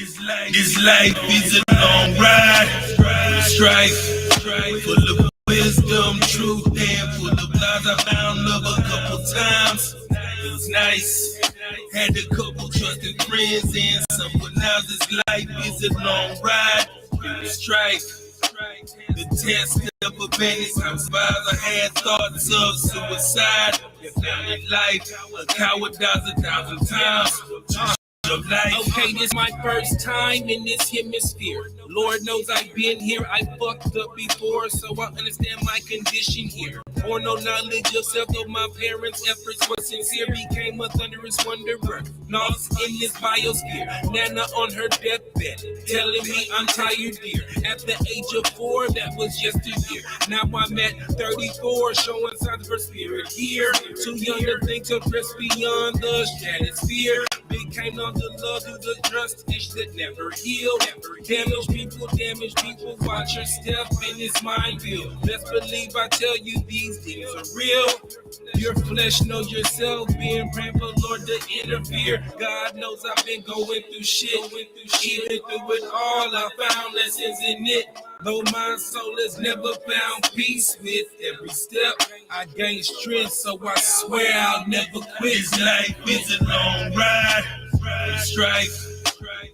This life is a long ride, strife, full of wisdom, truth, and full of lies. I found love a couple times. It was nice. Had a couple trusted friends and some, but now this life is a long ride. It was strife. The test of a bandit, I survived. I had thoughts of suicide. In life, a coward dies 1,000 times. Okay, this my first time in this hemisphere. Lord knows I've been here. I fucked up before, so I understand my condition here. Or no knowledge of self, though my parents' efforts were sincere. Became a thunderous wanderer, lost in this biosphere. Nana on her deathbed, telling me I'm tired, dear. At the age of 4, that was yesteryear. Now I'm at 34, showing signs of spirit here. Too young to think to press beyond the stratosphere. Became on the love through the trust issues that never heal. Damage people, watch your step in this minefield. Best believe I tell you these things are real. Your flesh knows yourself, being praying for Lord to interfere. God knows I've been going through shit. Even through it all, I found lessons in it. Though my soul has never found peace with every step, I gain strength, so I swear I'll never quit. This life is a long ride, strife,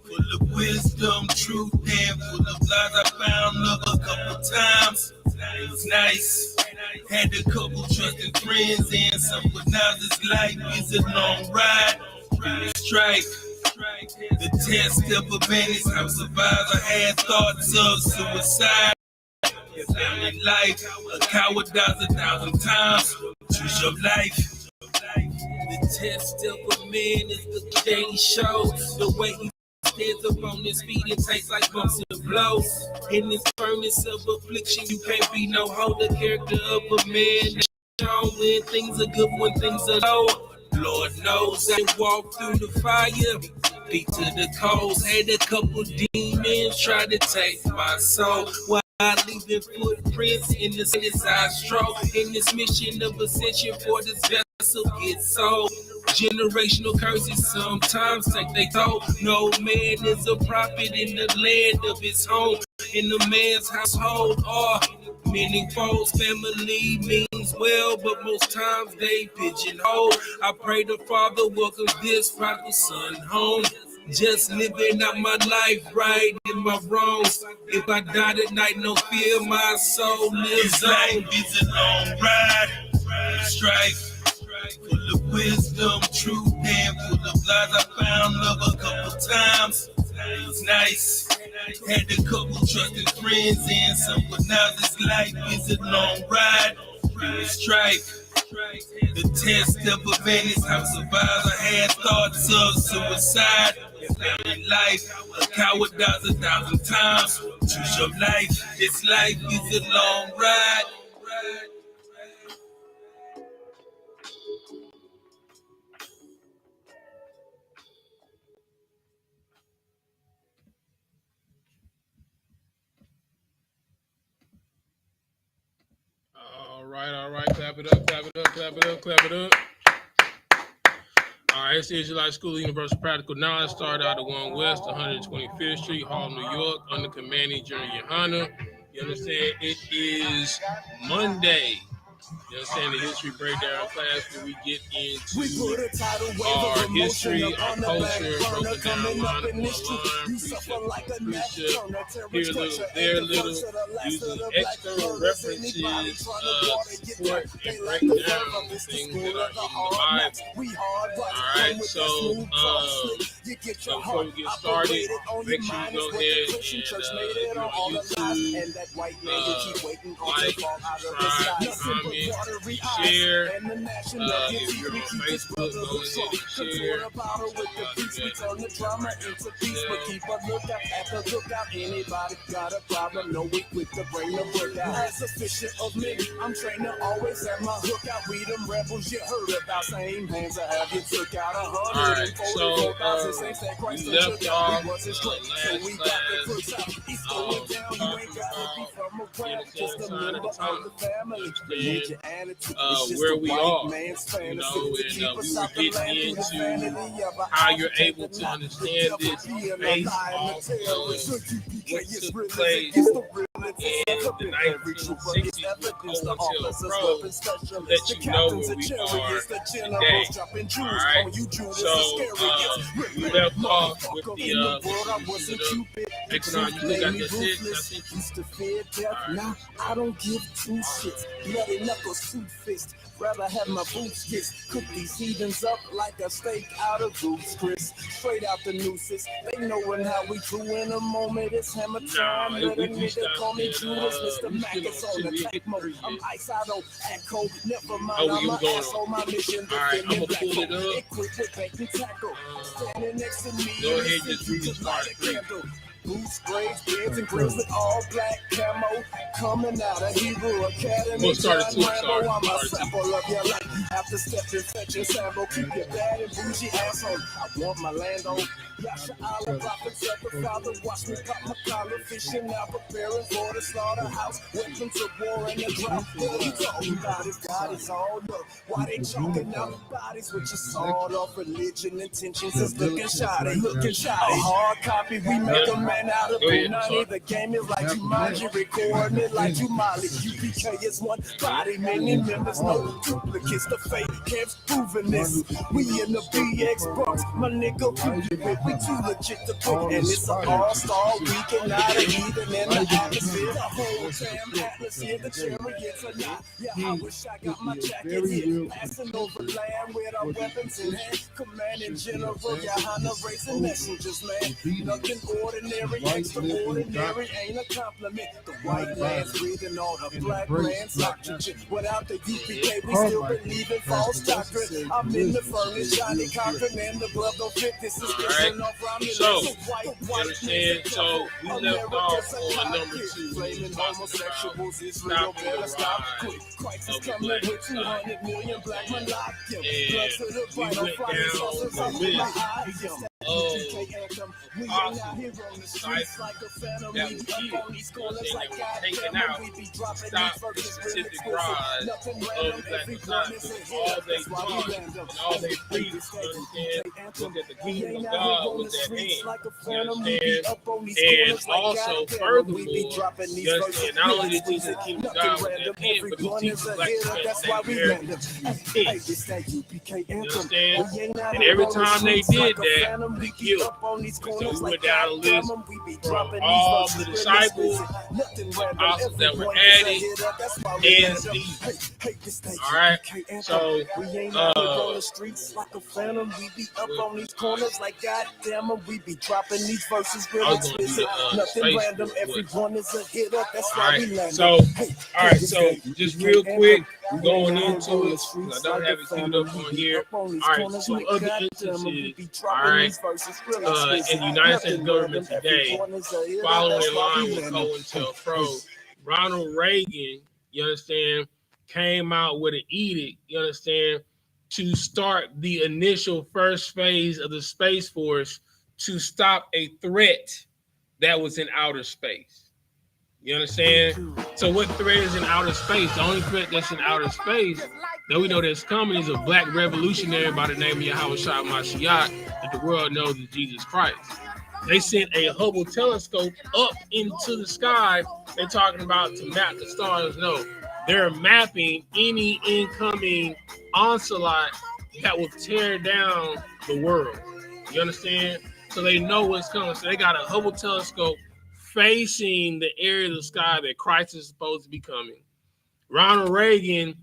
full of wisdom, truth, and full of lies. I found love a couple times. It was nice. Had a couple trusted friends and some, but now this life is a long ride. Strife. The test of a bandit, I survived. I had thoughts of suicide. In life, a coward dies 1,000 times. Choose your life. The test of a man is the day he shows. The way he stands up on his feet and takes like bumps and blows. In this furnace of affliction, you can't be no hoe. The character of a man shown when things are good, when things are low. Lord knows I walked through the fire, beat to the coals. Had a couple demons try to take my soul. While leaving footprints in the city's I stroll. In this mission of ascension for this vessel gets sold. Generational curses sometimes take they toll. No man is a prophet in the land of his home. In the man's household are many foes. Family means well, but most times they pigeonhole. I pray the Father welcomes this prodigal son home. Just living out my life right in my wrongs. If I die tonight, no fear, my soul lives on. Life is a long ride, strife, full of wisdom, truth, and full of lies. I found love a couple times. It was nice. Had a couple trusted friends and some, but now this life is a long ride. Strife. The test of a bandit, I survived. I had thoughts of suicide. In life, a coward dies 1,000 times. Choose your life. This life is a long ride. All right, clap it up, clap it up, clap it up, clap it up. All right, it's the Israelite School of Universal Practical Knowledge. Started out at 1 West, 125th Street, Harlem, New York, under commanding General YAHANNA. You understand? It is Monday. You understand the history breakdown class where we get into our history, our culture, broken down line upon line, precept upon precept, here a little, there a little, using external references to support and break down the things that are in the Bible. All right, so before we get started, make sure you go ahead and if you're on YouTube, like, subscribe, comment, share. If you're on Facebook, go ahead and share. Anybody got a problem? No, we quick to bring the book out. As sufficient of me, I'm trained to always have my hook out. We them rebels you heard about. Same hands I have you took out 144,000 we left off last class. Just a member of the family. where we are, you know, and we were getting into how you're able to understand this based off of what took place in the 1960s with COINTELPRO to let you know where we are today. All right, so we left off with the Economic, you got that shit? Now I don't give two shits. Bloody knuckles, suit fist. Rather have my boots kissed. Cook these heathens up like a steak out of Goose Chris. Straight out the nooses. They knowin' how we do in a moment. It's hammer time. Let a nigga call me Judas. Mr. Mac is on the attack mode. I'm ice, I don't act cold. Never mind, I'm an asshole. My mission. Alright, I'm gonna pull it up. Equipped with bacon tackle. Standing next to me. Go ahead, just read this part. Boots, braids, beards, and grills with all black camo. Coming out of Hebrew Academy. We'll start it too, sorry. I'm a sample of your life. After stepping, fetch your sample. Keep your bad and bougie ass on. I want my land on. YAHANNA, prophets of the Father. Watch me pop my collar. Fishing out, preparing for the slaughterhouse. Weapons of war in the drought. What you talking about? Is God is all up. Why they choking out bodies with your sword off? Religion intentions is looking shoddy. Looking shoddy. A hard copy, we make a man out of Punani. The game is like Jumanji, recording it like Molly. UPK is one body, many members, no duplicates. The fake camps proving this. We in the BX box, my nigga, we too legit to pick. And it's an all-star weekend, not a heathen in the atmosphere. The whole damn atmosphere, the chariots are not. Yeah, I wish I got my jacket here. Passing over land with our weapons in hand. Commanding General YAHANNA, racing messengers, man. Nothing ordinary, extraordinary, ain't a compliment. The white man's breathing on the black man's oxygen. Without the UPK, we still believe in false doctrine. I'm in the furnace, Johnny Cochran, and the blood don't fit. This is Christian of Romulus. So, you understand? So, we left off on number 2. Blaming homosexuals, Israel better stop. Christ is coming with 200 million black men locked in. Blood to the right on Friday, sauces up with my eyes. We ain't out here on the streets like a phantom. We be up on these corners like goddamn. We be dropping these verses real exquisite. Nothing random, every one is a hit. That's why we random. All they preach, look at the kingdom of God with their hand. You understand? And also, furthermore, you understand, not only did they teach the kingdom of God with their hand, but he teaches black men You understand? And every time they did that, they killed. So we went down the list from all the disciples, apostles that were added, and Steve. All right, so we ain't out on the streets like a phantom. We be up on these corners like goddamn. We be dropping these verses real explicit. Nothing random. Everyone is a hitter. That's why we land. So, all right, so just real quick, going into it, I don't have it queued up on here. All right, 2 other instances, all right, in the United States government today, following in line with COINTELPRO, Ronald Reagan, you understand, came out with an edict, you understand, to start the initial first phase of the Space Force to stop a threat that was in outer space. You understand? So what threat is in outer space? The only threat that's in outer space that we know that's coming is a black revolutionary by the name of YAHANNA that the world knows is Jesus Christ. They sent a Hubble telescope up into the sky. They're talking about to map the stars. No, they're mapping any incoming onslaught that will tear down the world. You understand? So they know what's coming. So they got a Hubble telescope facing the area of the sky that Christ is supposed to be coming. Ronald Reagan,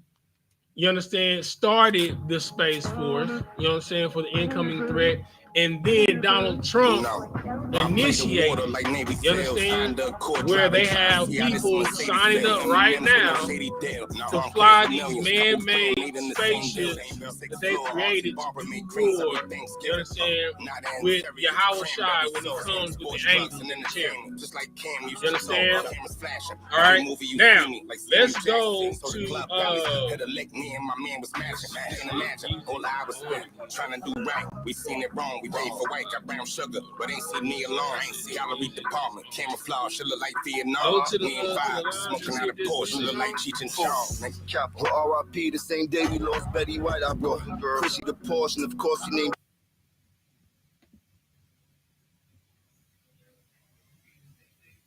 you understand, started the Space Force, you know what I'm saying, for the incoming threat. And then Donald Trump initiated, you understand, where they have people signing up right now to fly these man-made spaceships that they created to do war, you understand, with YAHANNA when it comes with the angels and the cherubs. You understand? All right, now let's go to trying to do right. We seen it wrong. We paid for white, got brown sugar, but ain't see me alone. Ain't see gallery department, camouflage, she look like Vietnam. Me and vibe, smoking out a Porsche, look like Cheech and Chong. With R.I.P. the same day we lost Betty White, I brought Chrissy the Porsche, and of course we named.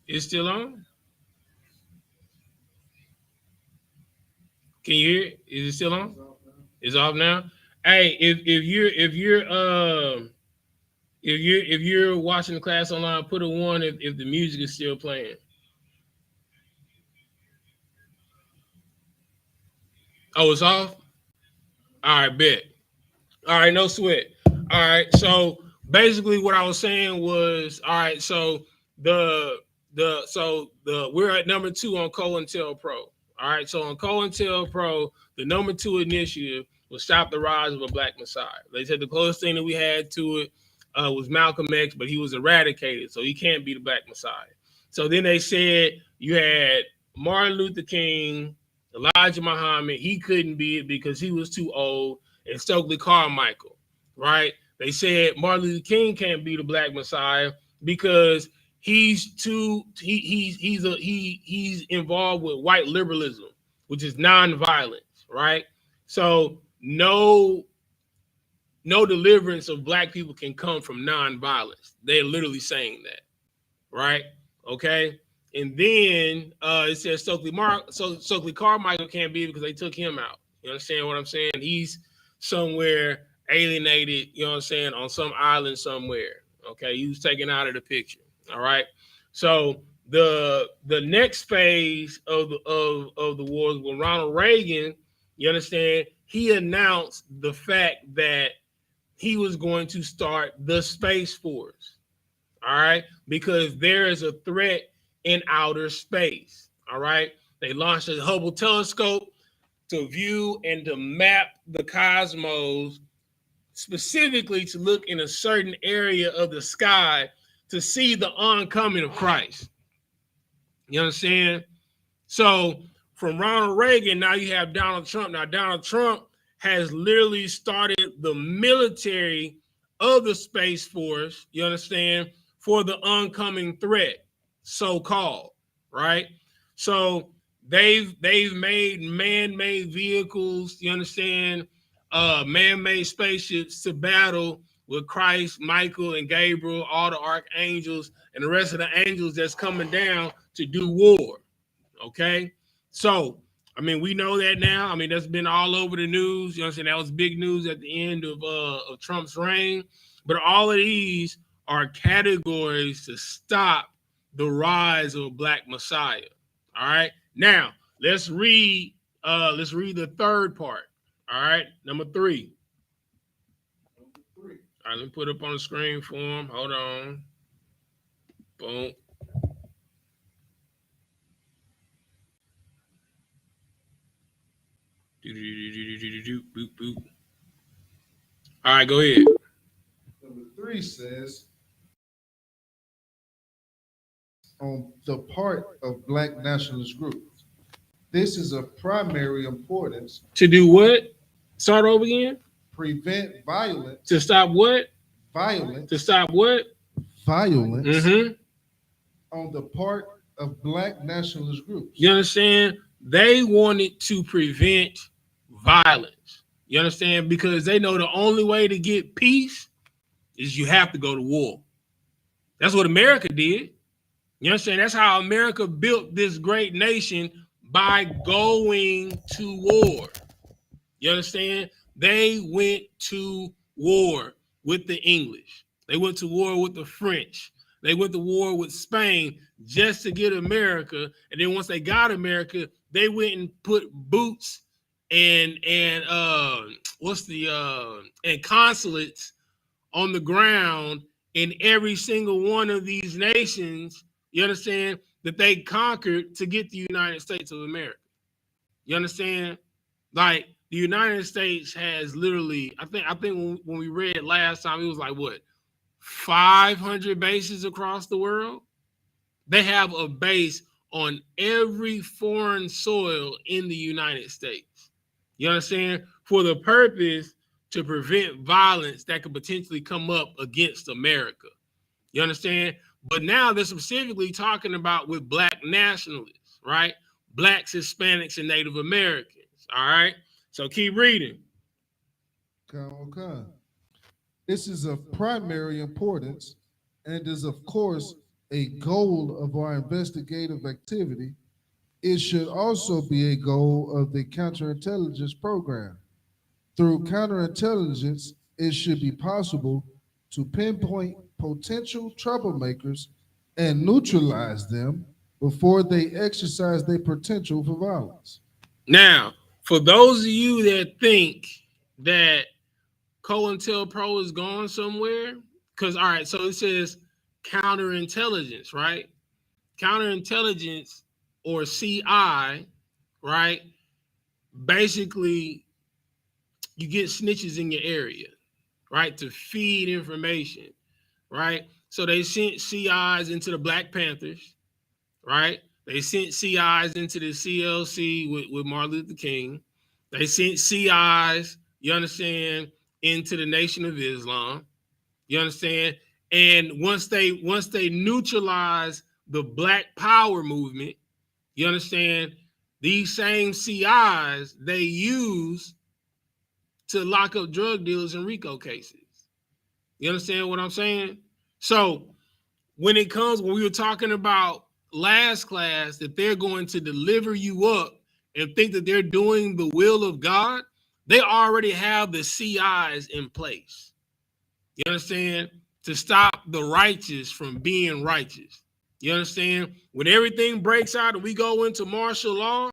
It's still on? Can you hear it? Is it still on? It's off now. Hey, if you're watching the class online, put a 1 if the music is still playing. Oh, it's off? All right, bet. All right, no sweat. All right, so basically what I was saying was, all right, so we're at number 2 on COINTELPRO. All right, so on COINTELPRO, the number 2 initiative was stop the rise of a black messiah. They said the closest thing that we had to it was Malcolm X, but he was eradicated, so he can't be the black messiah. So then they said you had Martin Luther King, Elijah Muhammad. He couldn't be it because he was too old, and Stokely Carmichael, right? They said Martin Luther King can't be the black messiah because he's involved with white liberalism, which is nonviolence, right? So no deliverance of black people can come from nonviolence. They're literally saying that, right? Okay. And then it says Stokely Carmichael can't be because they took him out. You understand what I'm saying? He's somewhere alienated, you know what I'm saying, on some island somewhere. Okay, he was taken out of the picture. All right. So the next phase of the wars with Ronald Reagan, you understand, he announced the fact that he was going to start the Space Force. All right, because there is a threat in outer space. All right, they launched a Hubble telescope to view and to map the cosmos, specifically to look in a certain area of the sky to see the oncoming of Christ. You understand? So from Ronald Reagan, now you have Donald Trump. Now Donald Trump has literally started the military of the Space Force, you understand, for the oncoming threat, so-called, right? So they've made man-made vehicles, you understand, man-made spaceships to battle with Christ, Michael, and Gabriel, all the archangels, and the rest of the angels that's coming down to do war, okay? So, I mean, we know that now. I mean, that's been all over the news. You know what I'm saying? That was big news at the end of Trump's reign. But all of these are categories to stop the rise of a black messiah. All right. Now, let's read the third part. All right. Number 3. All right, let me put it up on the screen for him. Hold on. Boom. Boop, boop. All right, go ahead. Number 3 says, on the part of black nationalist groups, this is of primary importance. To do what? Start over again? Prevent violence. To stop what? Violence. To stop what? Violence. Mm-hmm. On the part of black nationalist groups. You understand? They wanted to prevent violence. You understand? Because they know the only way to get peace is you have to go to war. That's what America did. You understand? That's how America built this great nation, by going to war. You understand? They went to war with the English. They went to war with the French. They went to war with Spain just to get America. And then once they got America, they went and put boots and consulates on the ground in every single one of these nations, you understand, that they conquered to get the United States of America. You understand? Like, the United States has literally, I think when we read last time, it was like, what, 500 bases across the world? They have a base on every foreign soil in the United States. You understand? For the purpose to prevent violence that could potentially come up against America. You understand? But now they're specifically talking about with black nationalists, right? Blacks, Hispanics, and Native Americans. All right. So keep reading. Okay. This is of primary importance and is, of course, a goal of our investigative activity. It should also be a goal of the counterintelligence program. Through counterintelligence, it should be possible to pinpoint potential troublemakers and neutralize them before they exercise their potential for violence. Now, for those of you that think that COINTELPRO is going somewhere, because, all right, so it says counterintelligence, right? Counterintelligence, or CI, right? Basically, you get snitches in your area, right? To feed information, right? So they sent CIs into the Black Panthers, right? They sent CIs into the CLC with Martin Luther King. They sent CIs, you understand, into the Nation of Islam. You understand? And once they neutralize the Black Power movement, you understand, these same CIs they use to lock up drug dealers in RICO cases. You understand what I'm saying? So when we were talking about last class, that they're going to deliver you up and think that they're doing the will of God, they already have the CIs in place. You understand? To stop the righteous from being righteous. You understand? When everything breaks out and we go into martial law,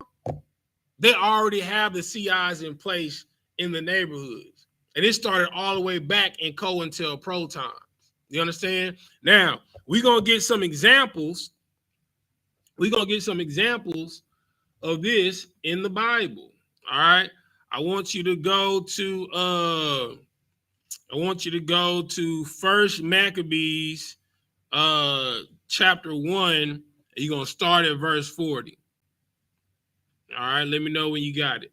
they already have the CIs in place in the neighborhoods. And it started all the way back in COINTELPRO times. You understand? Now, we're going to get some examples. We're going to get some examples of this in the Bible. All right? I want you to go to 1 Maccabees chapter 1. You're going to start at verse 40. All right, let me know when you got it.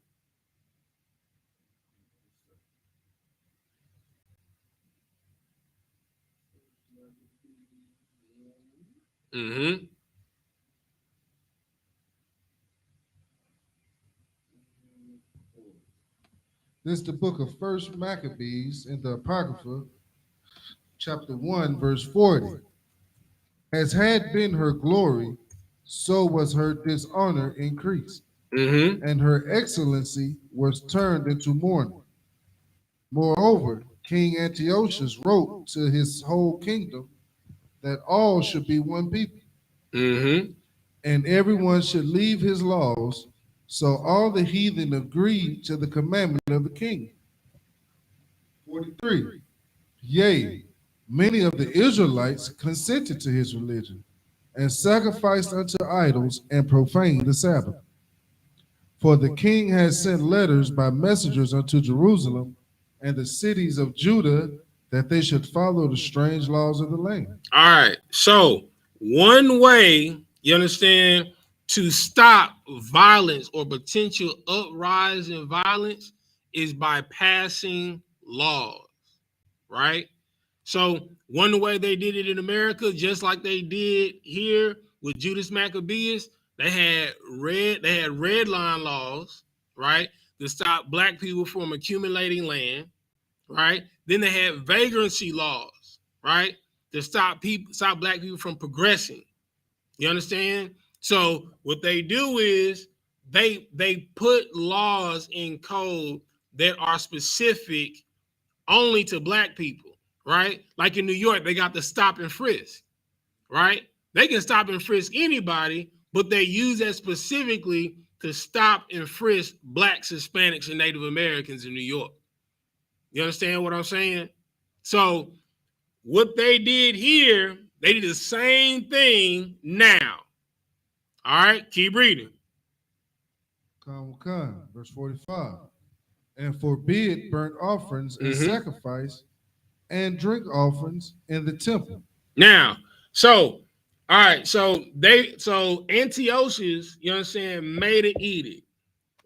Mm-hmm. This is the book of 1 Maccabees in the Apocrypha, chapter 1, verse 40. As had been her glory, so was her dishonor increased, and her excellency was turned into mourning. Moreover, King Antiochus wrote to his whole kingdom that all should be one people, and everyone should leave his laws. So all the heathen agreed to the commandment of the king. 43. Yea, many of the Israelites consented to his religion, and sacrificed unto idols and profaned the Sabbath. For the king had sent letters by messengers unto Jerusalem and the cities of Judah that they should follow the strange laws of the land. All right. So one way, you understand, to stop violence or potential uprising in violence is by passing laws, right? So one way they did it in America, just like they did here with Judas Maccabeus, they had red line laws, right, to stop black people from accumulating land, right? Then they had vagrancy laws, right, to stop black people from progressing. You understand? So what they do is they put laws in code that are specific only to black people, right? Like in New York, they got the stop and frisk, right? They can stop and frisk anybody, but they use that specifically to stop and frisk blacks, Hispanics, and Native Americans in New York. You understand what I'm saying? So what they did here, they did the same thing now. All right, keep reading. Verse 45. And forbid burnt offerings and sacrifice and drink offerings in the temple. Now, so, all right, so Antiochus, you know what I'm saying, made an edict,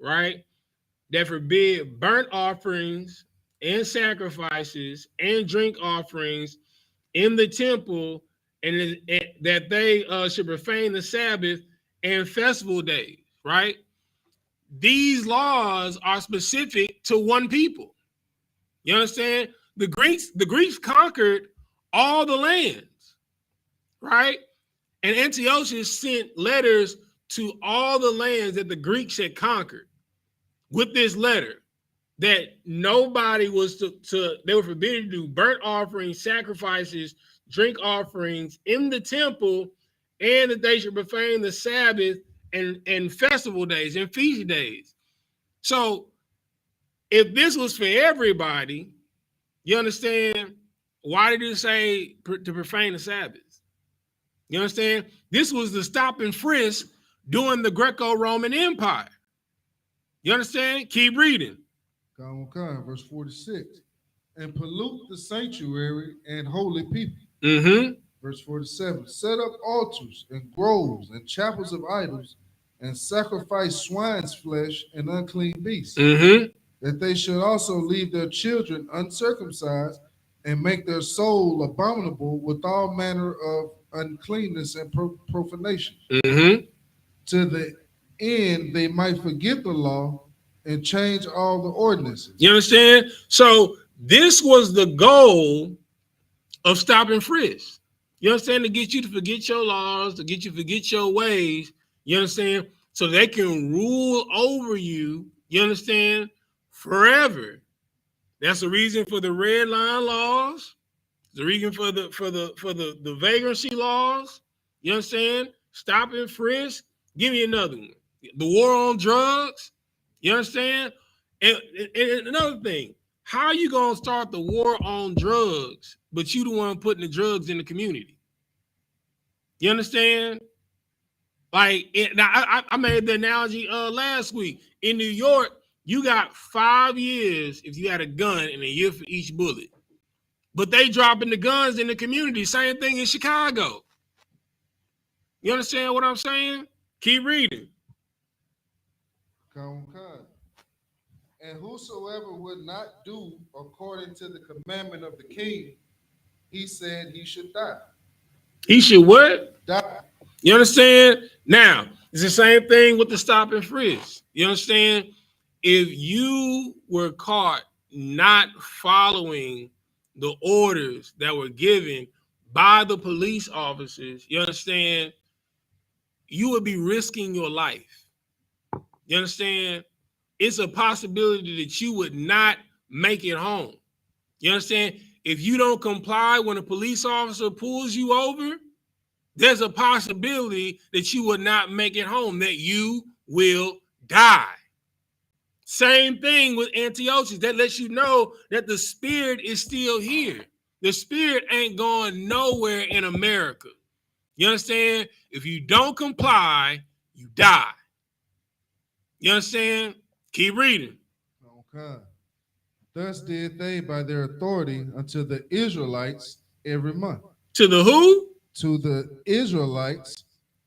right, that forbid burnt offerings and sacrifices and drink offerings in the temple, and that they should profane the Sabbath and festival days, right? These laws are specific to one people. You understand? The Greeks conquered all the lands, right? And Antiochus sent letters to all the lands that the Greeks had conquered with this letter that nobody was they were forbidden to do burnt offerings, sacrifices, drink offerings in the temple, and that they should profane the Sabbath and festival days and feast days. So if this was for everybody, you understand, why did it say to profane the Sabbath? You understand? This was the stop and frisk during the Greco-Roman Empire. You understand? Keep reading. Verse 46. And pollute the sanctuary and holy people. Verse 47. Set up altars and groves and chapels of idols and sacrifice swine's flesh and unclean beasts. That they should also leave their children uncircumcised and make their soul abominable with all manner of uncleanness and profanation. To the end they might forget the law and change all the ordinances. You understand? So this was the goal of stop and frisk. You understand? To get you to forget your laws, to get you to forget your ways. You understand? So they can rule over you. You understand? Forever. That's the reason for the red line laws. The reason for the vagrancy laws. You understand? Stop and frisk. Give me another one. The war on drugs. You understand? And another thing, how are you gonna start the war on drugs, but you the one putting the drugs in the community? You understand? Like, I made the analogy last week. In New York, you got 5 years if you had a gun and a year for each bullet. But they dropping the guns in the community. Same thing in Chicago. You understand what I'm saying? Keep reading. And whosoever would not do according to the commandment of the king, he said he should die. He should what? Die. You understand? Now, it's the same thing with the stop and frisk. You understand? If you were caught not following the orders that were given by the police officers, you understand, you would be risking your life. You understand? It's a possibility that you would not make it home. You understand? If you don't comply when a police officer pulls you over, there's a possibility that you will not make it home, that you will die. Same thing with Antiochus. That lets you know that the spirit is still here. The spirit ain't going nowhere in America. You understand? If you don't comply, you die. You understand? Keep reading. Okay. Thus did they by their authority unto the Israelites every month. To the who? To the Israelites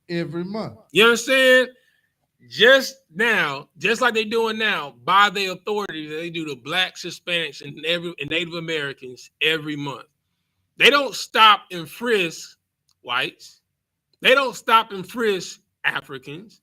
every month. You understand? Just now, just like they're doing now, by their authority, they do the blacks, Hispanics, and Native Americans every month. They don't stop and frisk whites. They don't stop and frisk Africans.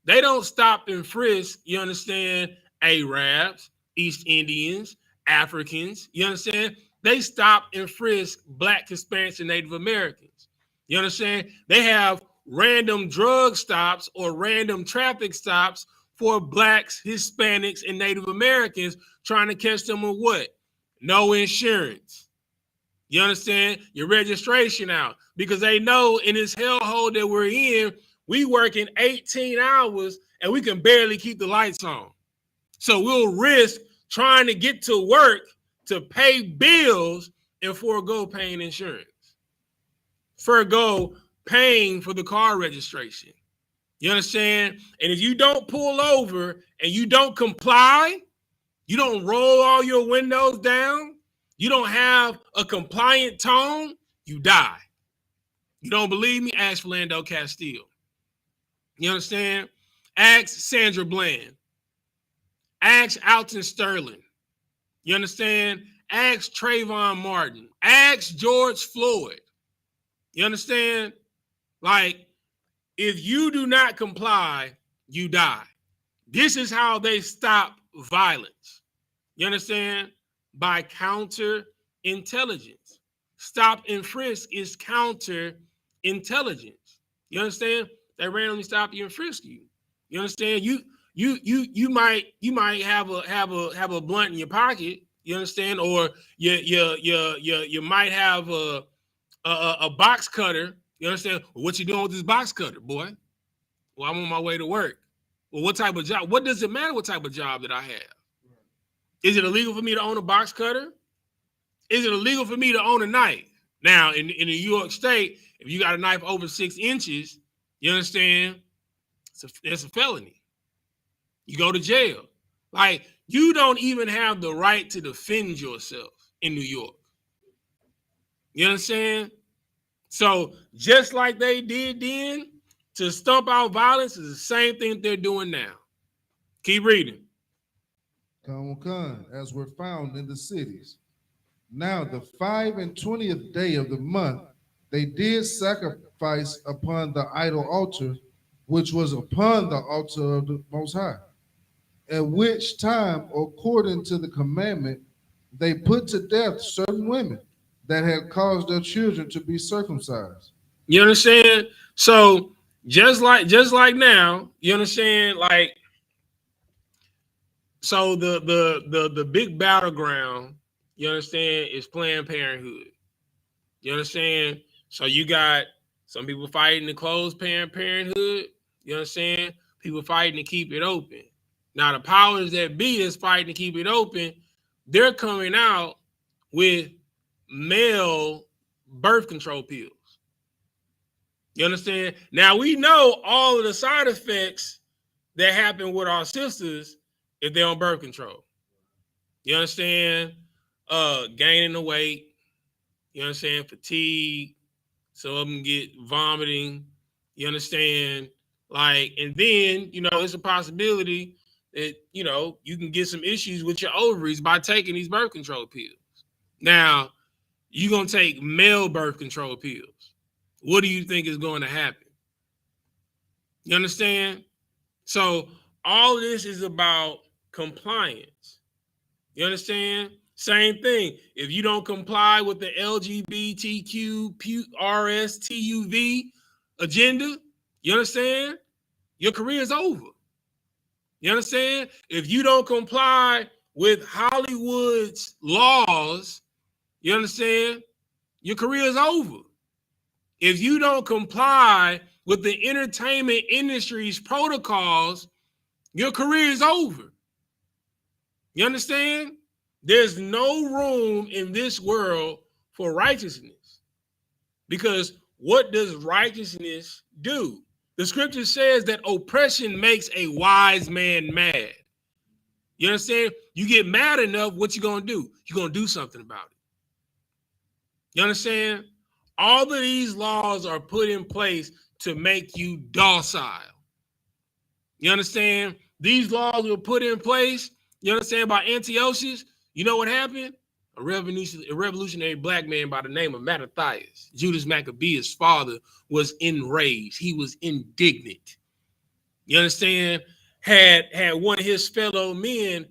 They don't stop and frisk, you understand, Arabs, East Indians, Africans. You understand? They stop and frisk black, Hispanics, and Native Americans. You understand? They have random drug stops or random traffic stops for blacks, Hispanics, and Native Americans, trying to catch them with what? No insurance. You understand? Your registration out. Because they know in this hellhole that we're in, we working 18 hours and we can barely keep the lights on. So we'll risk trying to get to work to pay bills and forego paying insurance. Forego paying for the car registration. You understand? And if you don't pull over and you don't comply, you don't roll all your windows down, you don't have a compliant tone, you die. You don't believe me? Ask Philando Castile. You understand? Ask Sandra Bland. Ask Alton Sterling. You understand? Ask Trayvon Martin. Ask George Floyd. You understand? Like, if you do not comply, you die. This is how they stop violence. You understand? By counterintelligence. Stop and frisk is counterintelligence. You understand? They randomly stop you and frisk you. You understand? You might have a blunt in your pocket. You understand? Or you might have a box cutter. You understand? Well, what you doing with this box cutter, boy? Well, I'm on my way to work. Well, what type of job? What does it matter what type of job that I have? Is it illegal for me to own a box cutter? Is it illegal for me to own a knife? Now, in New York State, if you got a knife over 6 inches, you understand, it's a felony. You go to jail. Like, you don't even have the right to defend yourself in New York. You understand? So just like they did then to stomp out violence is the same thing they're doing now. Keep reading. As were found in the cities. Now the 25th day of the month, they did sacrifice upon the idol altar, which was upon the altar of the Most High. At which time, according to the commandment, they put to death certain women that had caused their children to be circumcised. You understand? So just like now, you understand? Like, so the big battleground, you understand, is Planned Parenthood. You understand? So you got some people fighting to close Planned Parenthood. You understand? People fighting to keep it open. Now the powers that be that's fighting to keep it open, they're coming out with male birth control pills. You understand? Now we know all of the side effects that happen with our sisters if they're on birth control. You understand? Gaining the weight. You understand? Fatigue. Some of them get vomiting. You understand? Like, and then, it's a possibility that, you can get some issues with your ovaries by taking these birth control pills. Now, you're going to take male birth control pills. What do you think is going to happen? You understand? So all of this is about compliance. You understand? Same thing. If you don't comply with the LGBTQ+RSTUV agenda, you understand? Your career is over. You understand? If you don't comply with Hollywood's laws, you understand? Your career is over. If you don't comply with the entertainment industry's protocols, your career is over. You understand? There's no room in this world for righteousness. Because what does righteousness do? The scripture says that oppression makes a wise man mad. You understand? You get mad enough, what you going to do? You're going to do something about it. You understand? All of these laws are put in place to make you docile. You understand? These laws were put in place, you understand, by Antiochus. You know what happened? A revolutionary black man by the name of Mattathias, Judas Maccabeus' father, was enraged. He was indignant. You understand? Had one of his fellow men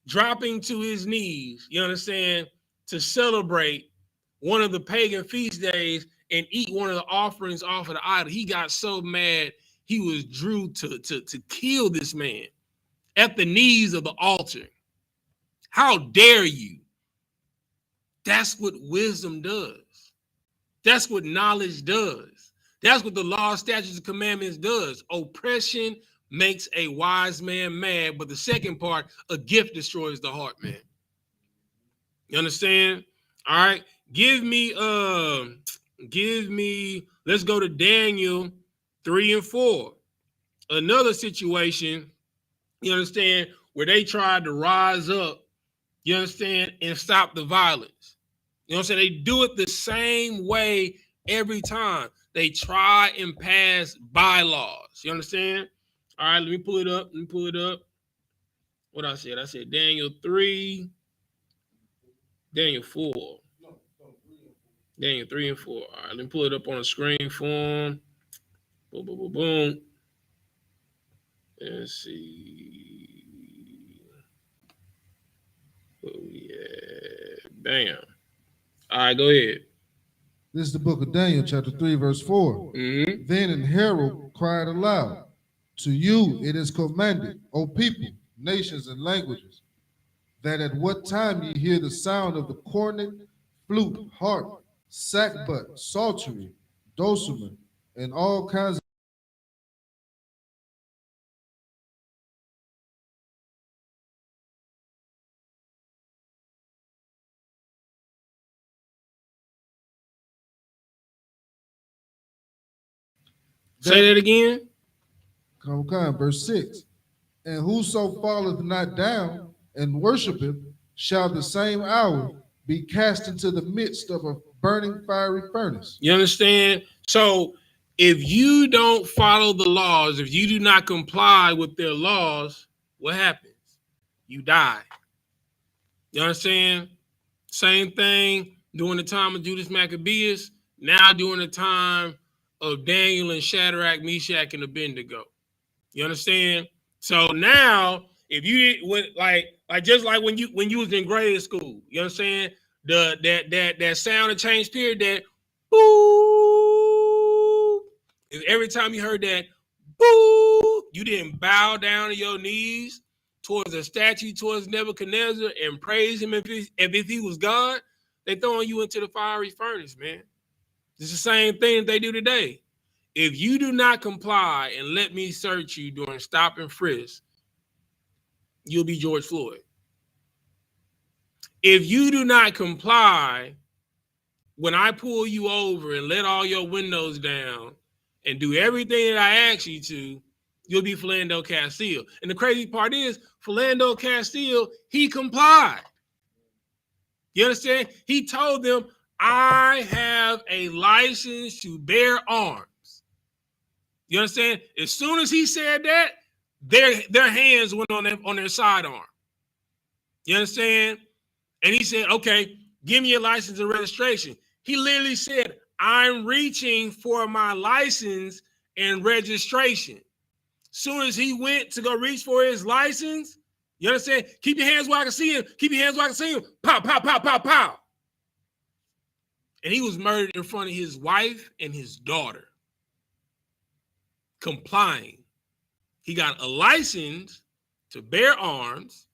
dropping to his knees, you understand, to celebrate one of the pagan feast days and eat one of the offerings off of the idol. He got so mad, he was drew to kill this man at the knees of the altar. How dare you? That's what wisdom does. That's what knowledge does. That's what the law, statutes, and commandments does. Oppression makes a wise man mad, but the second part, a gift destroys the heart, man. You understand? All right. Give me, let's go to Daniel 3 and 4. Another situation, you understand, where they tried to rise up, you understand, and stop the violence. You know what I'm saying? They do it the same way every time. They try and pass bylaws. You understand? All right, let me pull it up. What I said? I said Daniel 3 Daniel 4. Daniel 3 and 4. All right, let me pull it up on the screen for him. Boom, boom, boom, boom. Let's see. Oh, yeah. Bam. All right, go ahead. This is the book of Daniel, chapter 3, verse 4. Mm-hmm. Then an herald cried aloud, to you it is commanded, O people, nations, and languages, that at what time ye hear the sound of the cornet, flute, harp, sackbut, psaltery, dulcimer, and all kinds of Say that again. verse 6. And whoso falleth not down and worshipeth shall the same hour be cast into the midst of a burning fiery furnace. You understand? So if you don't follow the laws, if you do not comply with their laws, what happens? You die. You understand? Same thing during the time of Judas Maccabeus, now during the time of Daniel and Shadrach, Meshach, and Abednego. You understand? So now, if you didn't like just like when you was in grade school, you understand? That sound of change period, that boo. Every time you heard that boo, you didn't bow down to your knees towards a statue, towards Nebuchadnezzar, and praise him if he was God. They throwing you into the fiery furnace, man. It's the same thing that they do today. If you do not comply and let me search you during stop and frisk, you'll be George Floyd. If you do not comply when I pull you over and let all your windows down and do everything that I ask you to, you'll be Philando Castile. And the crazy part is, Philando Castile, he complied. You understand? He told them, I have a license to bear arms. You understand? As soon as he said that, their hands went on their sidearm. You understand? And he said, okay, give me your license and registration. He literally said, I'm reaching for my license and registration. Soon as he went to go reach for his license, you understand? Keep your hands where I can see him. Keep your hands where I can see him. Pow, pow, pow, pow, pow. And he was murdered in front of his wife and his daughter. Complying. He got a license to bear arms,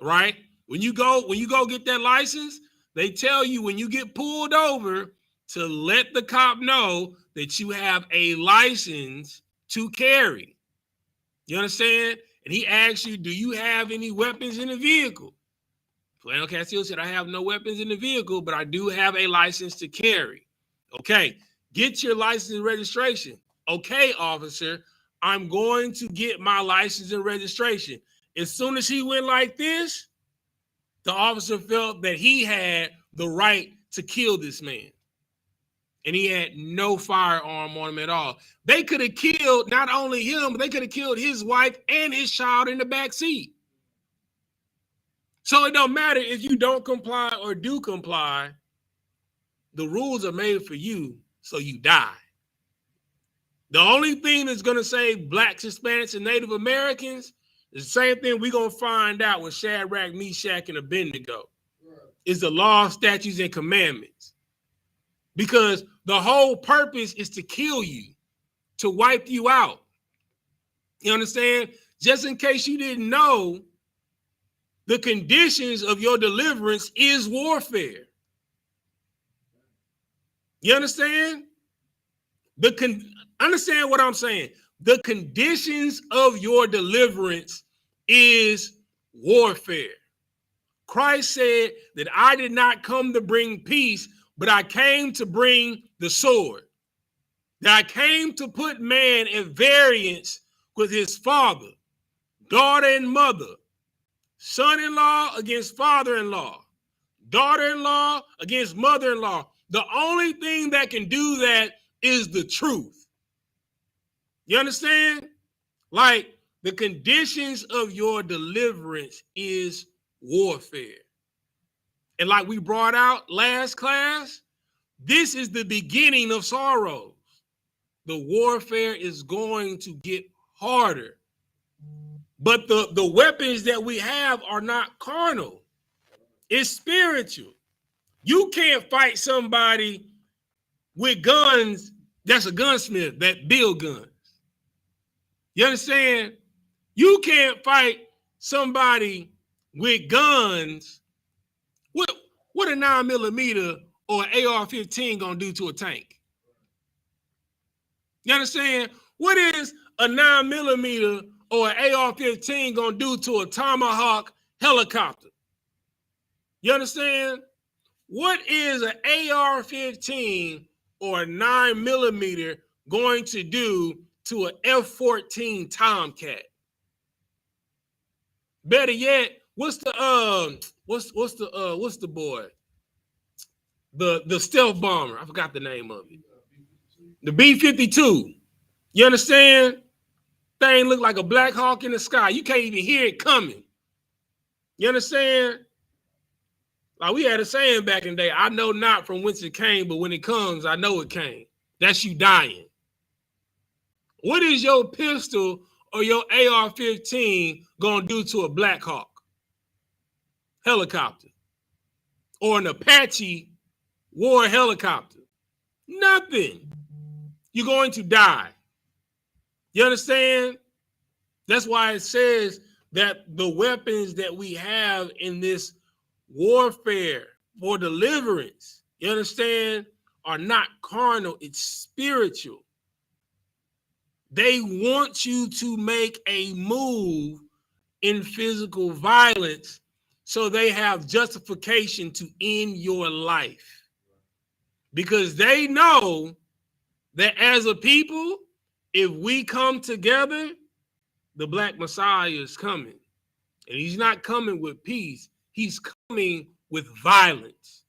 right? When you go get that license, they tell you when you get pulled over to let the cop know that you have a license to carry. You understand? And he asks you, do you have any weapons in the vehicle? Philando Castile said, I have no weapons in the vehicle, but I do have a license to carry. Okay, get your license and registration. Okay, officer, I'm going to get my license and registration. As soon as he went like this, the officer felt that he had the right to kill this man. And he had no firearm on him at all. They could have killed not only him, but they could have killed his wife and his child in the back seat. So it don't matter if you don't comply or do comply. The rules are made for you, so you die. The only thing that's going to save blacks, Hispanics, and Native Americans is the same thing we're going to find out with Shadrach, Meshach, and Abednego. Is the law, statutes, and commandments. Because the whole purpose is to kill you, to wipe you out. You understand? Just in case you didn't know, the conditions of your deliverance is warfare. You understand? Understand what I'm saying. The conditions of your deliverance is warfare. Christ said that I did not come to bring peace, but I came to bring the sword. That I came to put man at variance with his father, daughter and mother, son-in-law against father-in-law, daughter-in-law against mother-in-law. The only thing that can do that is the truth. You understand? Like, the conditions of your deliverance is warfare. And like we brought out last class, this is the beginning of sorrows. The warfare is going to get harder. But the weapons that we have are not carnal. It's spiritual. You can't fight somebody with guns that's a gunsmith that build guns. You understand? You can't fight somebody with guns. What a 9mm or an AR-15 gonna do to a tank? You understand? What is a 9mm or an AR-15 gonna do to a Tomahawk helicopter? You understand? What is an AR-15 or a 9mm going to do to an F-14 Tomcat? Better yet, what's the boy? The stealth bomber. I forgot the name of it. The B-52. You understand? Thing look like a Black Hawk in the sky. You can't even hear it coming. You understand? Like we had a saying back in the day, I know not from whence it came, but when it comes, I know it came. That's you dying. What is your pistol or your AR-15 gonna do to a Black Hawk helicopter or an Apache war helicopter? Nothing. You're going to die. You understand? That's why it says that the weapons that we have in this warfare for deliverance, you understand, are not carnal. It's spiritual. They want you to make a move in physical violence so they have justification to end your life. Because they know that as a people, if we come together, the Black Messiah is coming. And he's not coming with peace. He's coming with violence.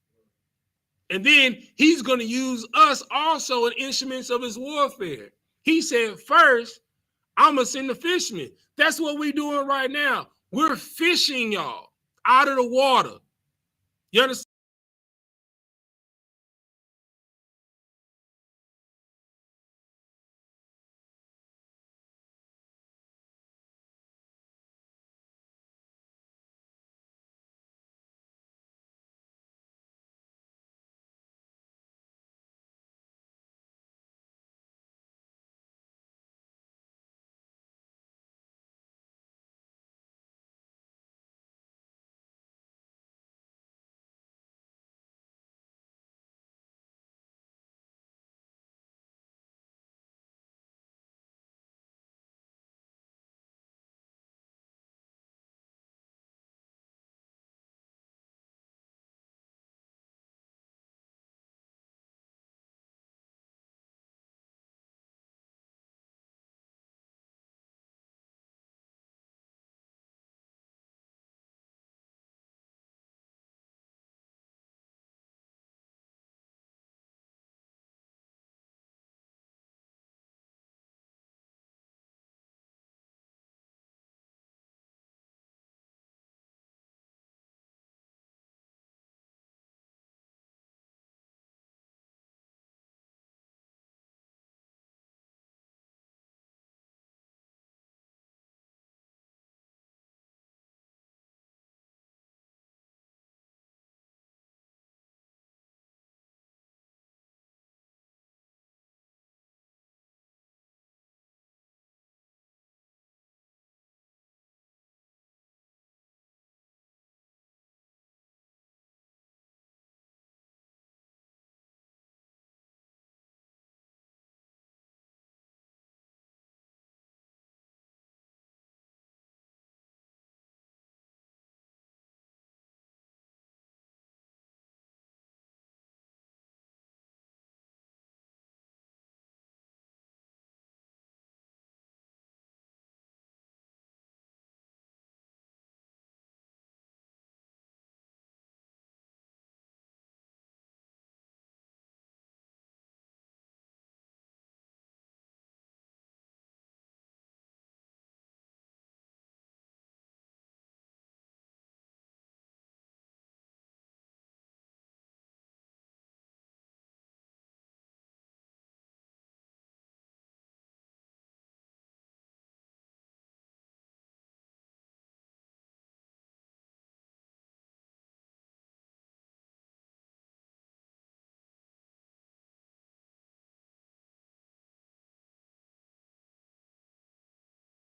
And then he's going to use us also as instruments of his warfare. He said, first, I'm going to send the fishermen. That's what we're doing right now. We're fishing y'all out of the water. You understand?